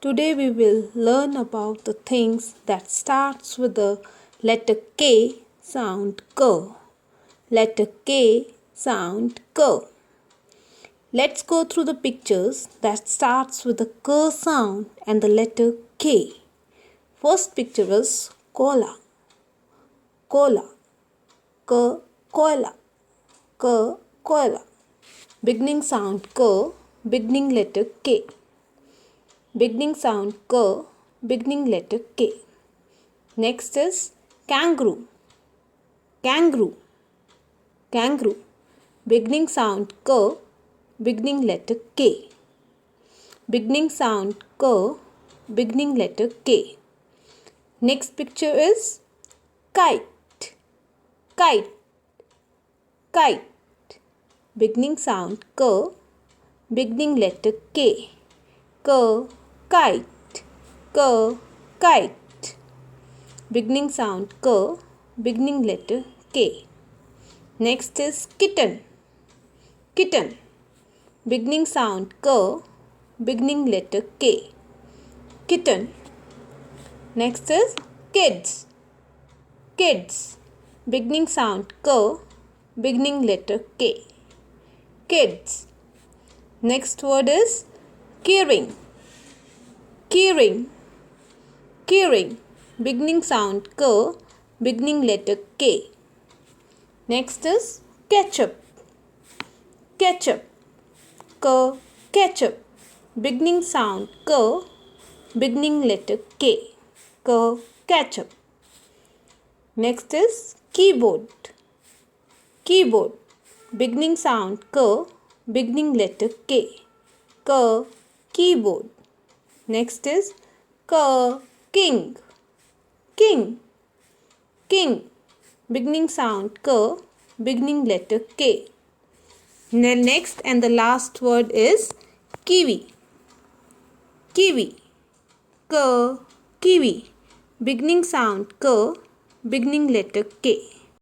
Today we will learn about the things that starts with the letter K sound K. Letter K sound K. Let's go through the pictures that starts with the K sound and the letter K. First picture is cola. Cola. K, cola. K, cola. Beginning sound K, beginning letter K. Beginning sound K, beginning letter K. Next is kangaroo. Kangaroo. Kangaroo. Beginning sound K, beginning letter K. Beginning sound K, beginning letter K. Next picture is kite. Kite. Kite. Beginning sound K, beginning letter K. K, kite. K, kite. Beginning sound K, beginning letter K. Next is kitten. Kitten. Beginning sound K, beginning letter K. Kitten. Next is kids. Kids. Beginning sound K, beginning letter K. Kids. Next word is keyring. Keyring. Keyring. Beginning sound K, beginning letter K. Next is ketchup. Ketchup. K, ketchup. Beginning sound K, beginning letter K. K, ketchup. Next is keyboard. Keyboard. Beginning sound K, beginning letter K. K, keyboard. Next is K, king. King. King. Beginning sound K, beginning letter K. Next and the last word is kiwi. Kiwi. K, kiwi. Beginning sound K, beginning letter K.